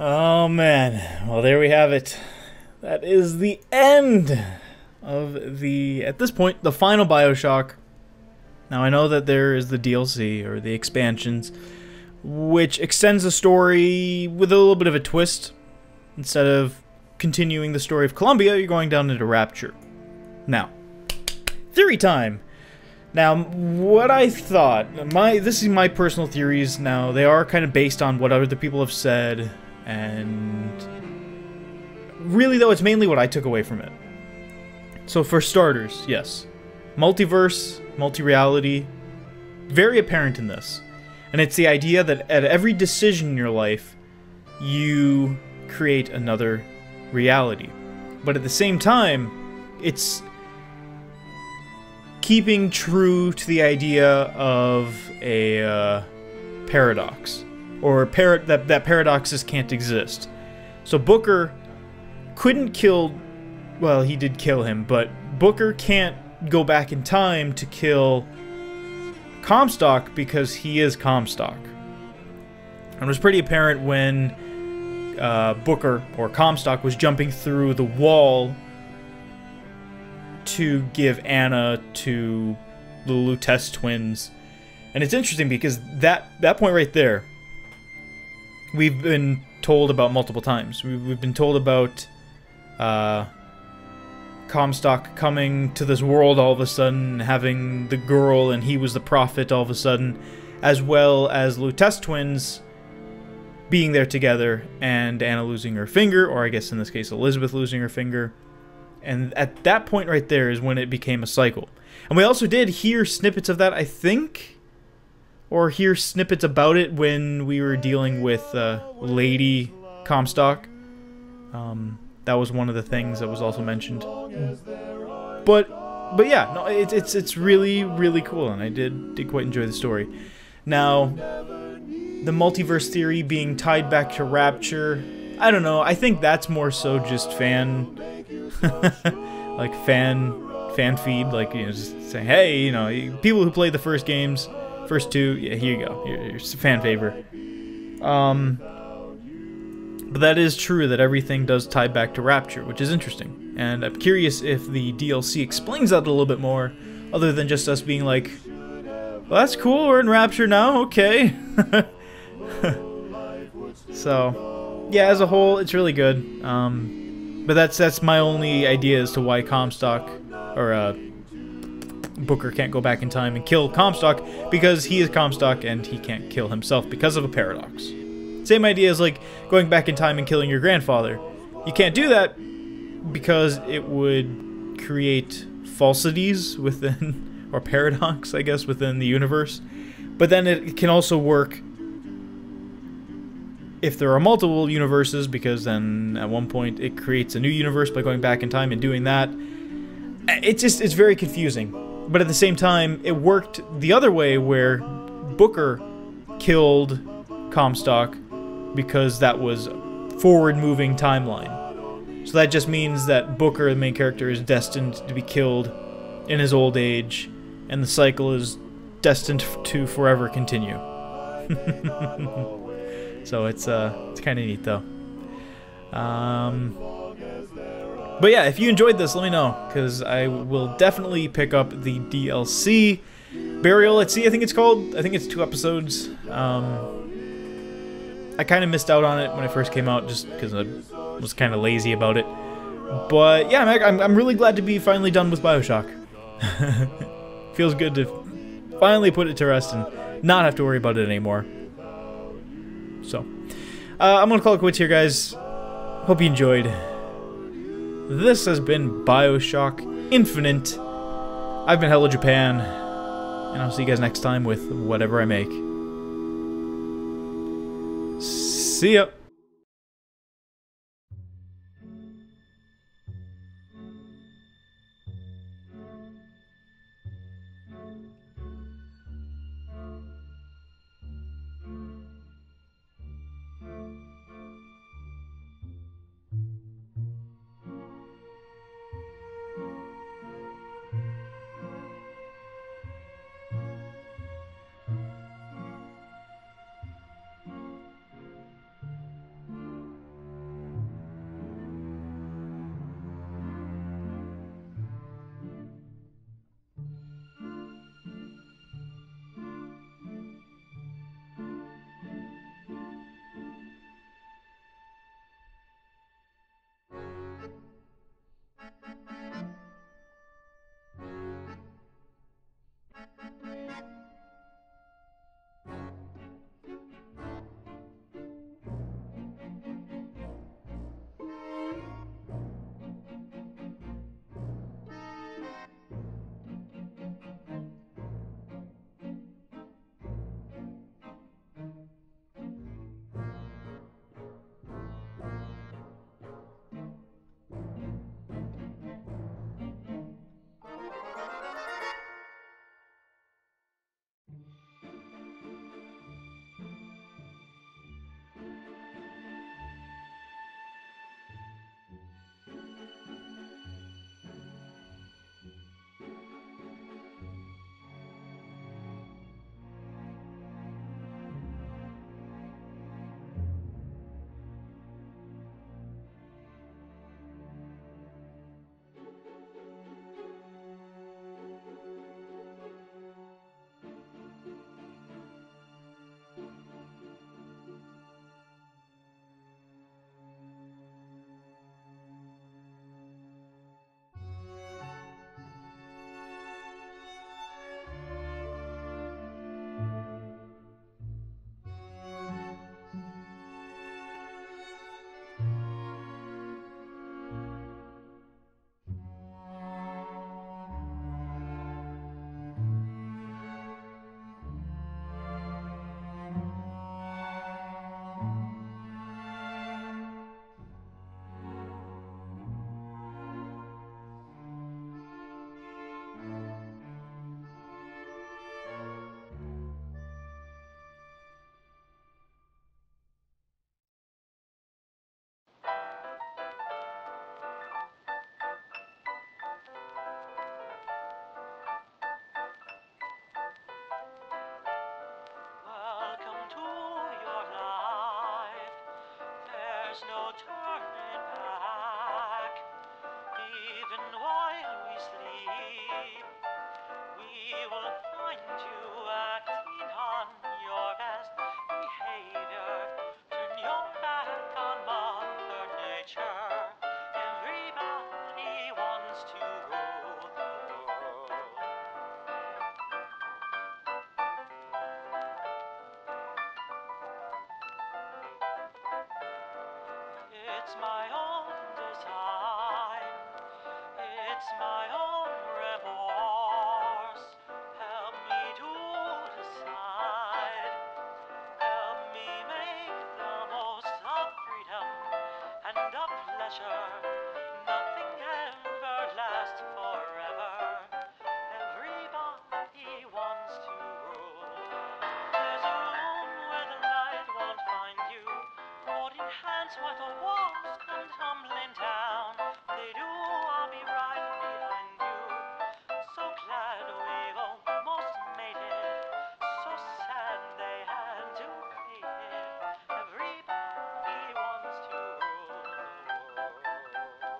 Oh man, well there we have it. That is the end of at this point, the final BioShock. Now I know that there is the DLC, or the expansions, which extends the story with a little bit of a twist. Instead of continuing the story of Columbia, you're going down into Rapture. Now, theory time! Now, what I thought, this is my personal theories. Now, they are kind of based on what other people have said, and really though, it's mainly what I took away from it. So for starters, yes, multiverse, multi-reality, very apparent in this. And it's the idea that at every decision in your life, you create another reality. But at the same time, it's keeping true to the idea of a paradox. Or that paradoxes can't exist. So Booker couldn't kill... Well, he did kill him, but Booker can't go back in time to kill Comstock because he is Comstock. And it was pretty apparent when Booker, or Comstock, was jumping through the wall to give Anna to the Lutece twins. And it's interesting because that point right there, we've been told about multiple times. We've been told about Comstock coming to this world all of a sudden, having the girl, and he was the prophet all of a sudden, as well as Lutece twins being there together, and Anna losing her finger, or I guess in this case Elizabeth losing her finger. And at that point right there is when it became a cycle. And we also did hear snippets of that, I think, or hear snippets about it when we were dealing with Lady Comstock. That was one of the things that was also mentioned. But yeah, no, it's really, really cool, and I did quite enjoy the story. Now, the multiverse theory being tied back to Rapture, I don't know, I think that's more so just fan like fan feed, like, you know, just saying, hey, you know, people who played the first games, first two, yeah, here you go, your fan favorite. But that is true that everything does tie back to Rapture, which is interesting. And I'm curious if the DLC explains that a little bit more, other than just us being like, well, that's cool, we're in Rapture now, okay. So, yeah, as a whole, it's really good. But that's my only idea as to why Comstock, or Booker can't go back in time and kill Comstock, because he is Comstock and he can't kill himself because of a paradox. Same idea as, like, going back in time and killing your grandfather. You can't do that because it would create falsities within, or paradox, I guess, within the universe. But then it can also work if there are multiple universes, because then at one point it creates a new universe by going back in time and doing that. It's very confusing. But at the same time, it worked the other way, where Booker killed Comstock because that was forward-moving timeline. So that just means that Booker, the main character, is destined to be killed in his old age, and the cycle is destined to forever continue. So it's kind of neat, though. But yeah, if you enjoyed this, let me know, because I will definitely pick up the DLC. Burial at Sea, I think it's called. I think it's 2 episodes. I kind of missed out on it when it first came out, just because I was kind of lazy about it. But yeah, I'm really glad to be finally done with BioShock. Feels good to finally put it to rest and not have to worry about it anymore. So, I'm gonna call it quits here, guys. Hope you enjoyed. This has been BioShock Infinite. I've been Hello Japan, and I'll see you guys next time with whatever I make. See ya! It's my own design. It's my own remorse. Help me to decide. Help me make the most of freedom and of pleasure. Nothing ever lasts forever. Everybody wants to rule. There's a room where the light won't find you. Holding hands while the walls come tumbling down. They do, I'll be right behind you. So glad we've almost made it. So sad they had to hate it. Everybody wants to rule the world.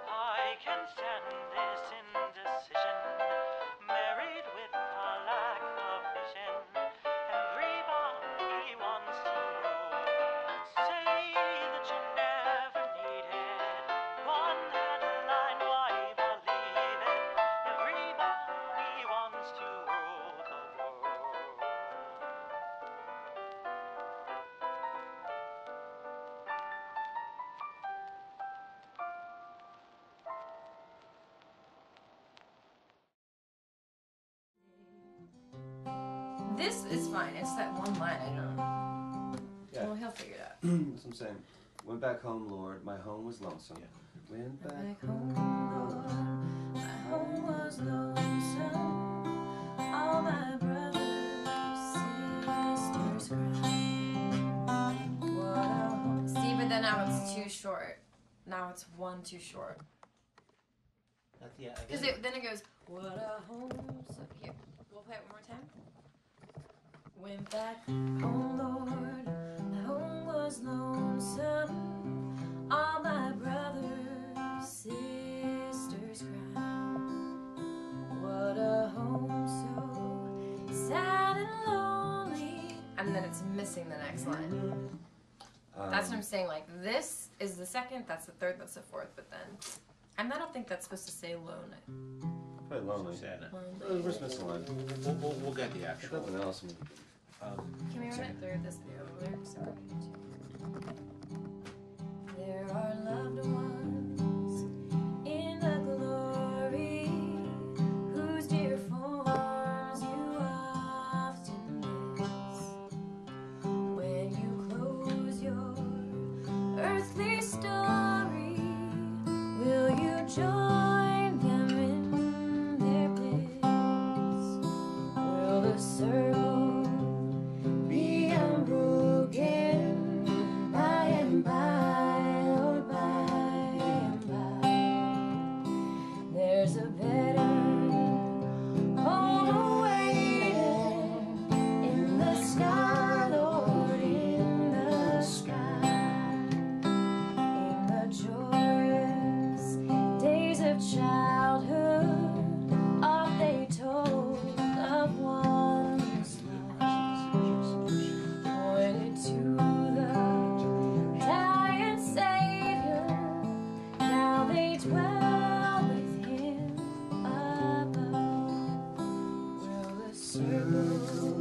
I can stand this indecision, married with a lack of vision. Everybody wants to rule. Say that you never needed one headline, why believe it? Everybody wants to rule the world. This is fine. It's that one line I don't know. Yeah. Well, he'll figure it out. That's what I'm saying. Went back home, Lord. My home was lonesome. Yeah. Went back Back home, Lord, my home was lonesome. All my brothers, sisters cried. What a home. See, but then now it's too short. Now it's one too short. Yeah, I Because guess. then it goes, what a home. So here, we'll play it one more time. Went back home, Lord, my home was lonesome. All my brothers, sisters cried. What a home so sad and lonely. And then it's missing the next line. That's what I'm saying, like, this is the second, that's the third, that's the fourth, but then... And I don't think that's supposed to say lone. Probably lonely. Sad. We're just missing a line. We'll get the actual. Nothing else. Can we run it through this lyrics? There are loved ones in the glory whose dear forms you often miss. When you close your earthly story, will you join them in their bliss? Will the circle be unbroken by and by, oh by and by? There's a better home awaiting in the sky, Lord, in the sky, in the joyous days of childhood. Oft they told of one's pointed to the dying Savior. Now they dwell with him above. Will the circle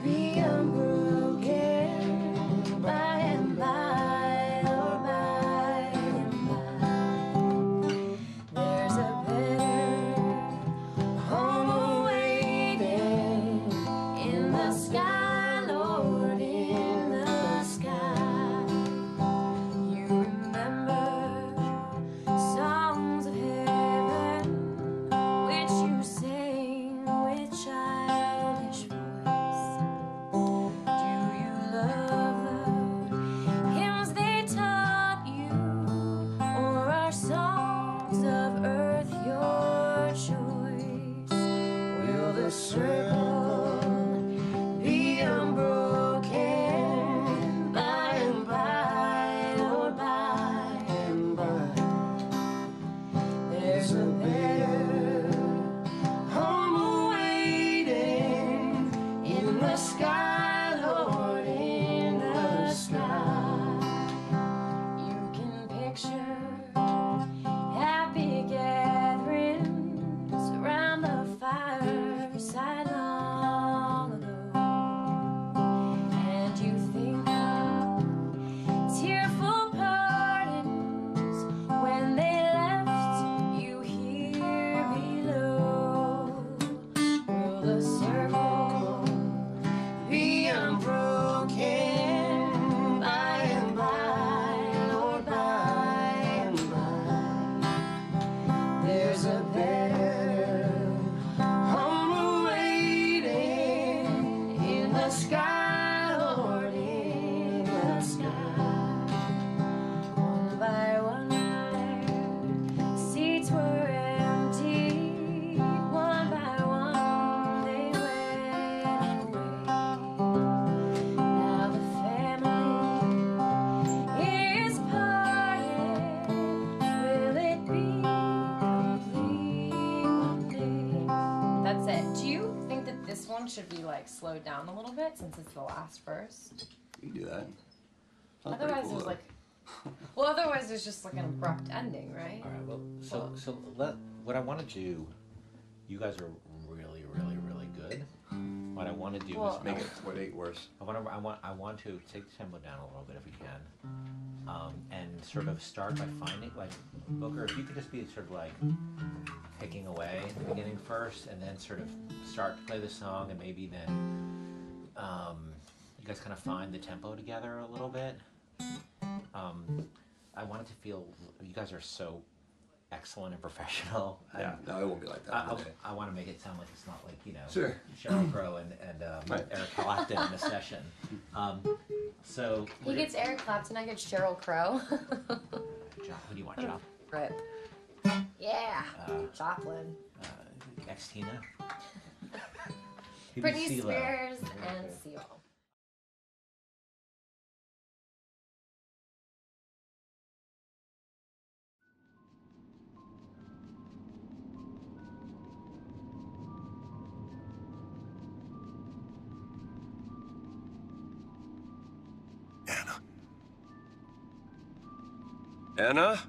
be unbroken by and by, or by and by? There's a better home awaiting in the sky, Lord, in the sky. You remember songs of heaven which you sang with childish voice. Do you love the hymns they taught you, or are songs of earth your choice? Will the circle be unbroken by and by, or by and by? There's a the circle be unbroken by and by, Lord, by and by. There's a better home awaiting in the sky, Lord, in the sky. One by one, their seats were empty. One by one, they went away. Now the family is parted. Will it be complete one day? That's it. Do you think that this one should be like slowed down a little bit since it's the last verse? You can do that. Otherwise, there's like, well, otherwise there's just like an abrupt ending, right? All right. Well, what I want to do. You guys are really, really, really good. What I want to do Well, is Make it 8 worse. I want to take the tempo down a little bit if we can, and sort of start by finding like Booker. If you could just be sort of like picking away at the beginning first, and then sort of start to play the song, and maybe then you guys kind of find the tempo together a little bit. I want it to feel you guys are so excellent and professional. Yeah, no, it won't be like that. I want to make it sound like it's not like, you know, Sure. Sheryl Crow and Right. Eric Clapton in a session. So He gets Eric Clapton, I get Sheryl Crow. John, who do you want, John? Right. Yeah. Joplin. Ex-Tina? Britney Spears and CeeLo. Anna? Anna? Anna?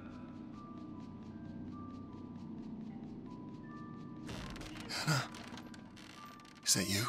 Is that you?